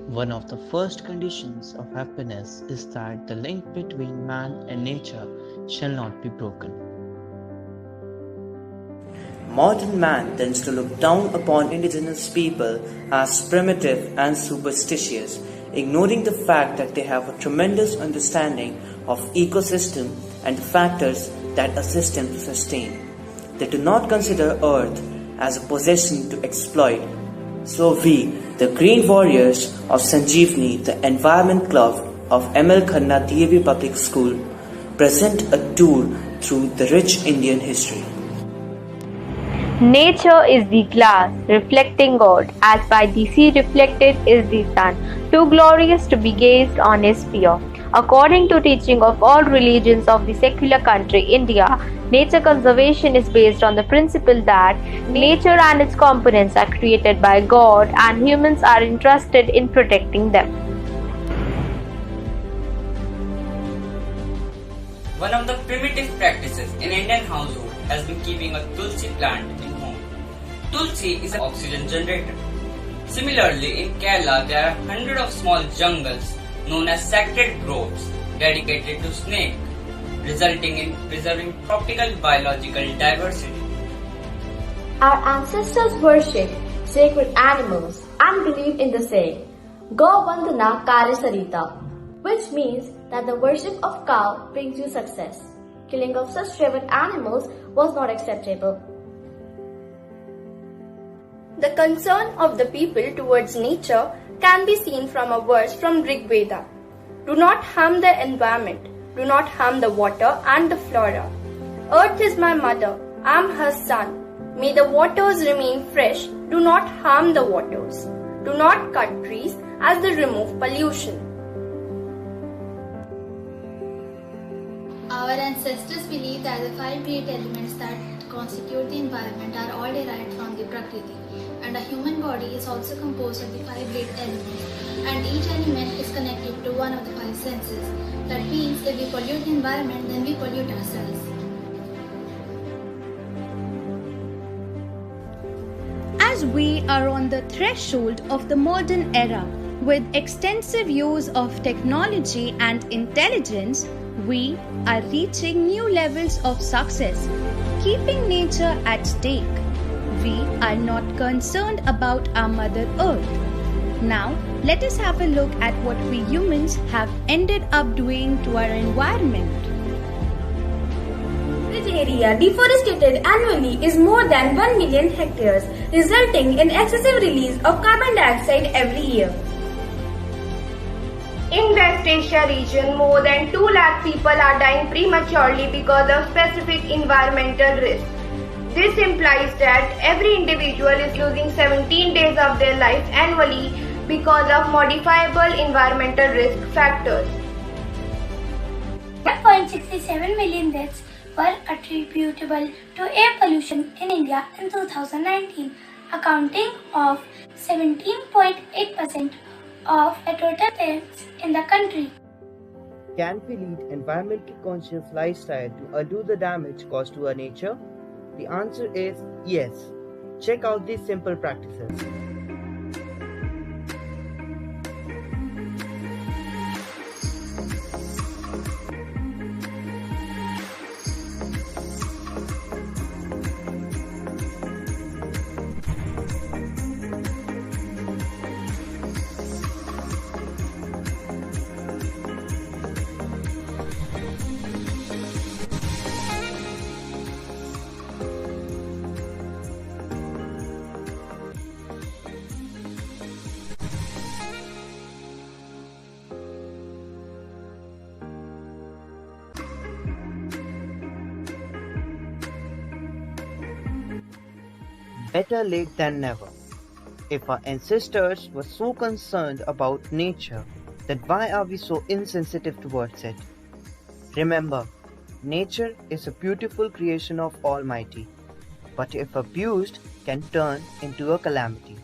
One of the first conditions of happiness is that the link between man and nature shall not be broken. Modern man tends to look down upon indigenous people as primitive and superstitious, ignoring the fact that they have a tremendous understanding of ecosystem and the factors that assist them to sustain. They do not consider Earth as a possession to exploit. So we, the Green Warriors of Sanjeevani, the Environment Club of M.L. Khanna DAV Public School, present a tour through the rich Indian history. Nature is the glass reflecting God, as by the sea reflected is the sun, too glorious to be gazed on is pure. According to teaching of all religions of the secular country India, nature conservation is based on the principle that nature and its components are created by God and humans are entrusted in protecting them. One of the primitive practices in Indian household has been keeping a tulsi plant in home. Tulsi is an oxygen generator. Similarly, in Kerala, there are hundreds of small jungles known as sacred groves dedicated to snake, resulting in preserving tropical biological diversity. Our ancestors worshipped sacred animals and believed in the saying, Go Vandana Kare Sarita, which means that the worship of cow brings you success. Killing of such revered animals was not acceptable. The concern of the people towards nature can be seen from a verse from Rig Veda. Do not harm the environment. Do not harm the water and the flora. Earth is my mother. I am her son. May the waters remain fresh. Do not harm the waters. Do not cut trees as they remove pollution. Our ancestors believed that the five great elements that constitute the environment are all derived from the Prakriti, and a human body is also composed of the five great elements, and each element is connected to one of the five senses. That means if we pollute the environment, then we pollute ourselves. As we are on the threshold of the modern era, with extensive use of technology and intelligence, we are reaching new levels of success, keeping nature at stake. We are not concerned about our Mother Earth. Now, let us have a look at what we humans have ended up doing to our environment. The area deforested annually is more than 1 million hectares, resulting in excessive release of carbon dioxide every year. In West Asia region, more than 2 lakh people are dying prematurely because of specific environmental risks. This implies that every individual is losing 17 days of their life annually because of modifiable environmental risk factors. 1.67 million deaths were attributable to air pollution in India in 2019, accounting of 17.8% of the total deaths in the country. Can we lead environmentally conscious lifestyle to undo the damage caused to our nature? The answer is yes. Check out these simple practices. Better late than never. If our ancestors were so concerned about nature, then why are we so insensitive towards it? Remember, nature is a beautiful creation of Almighty, but if abused, can turn into a calamity.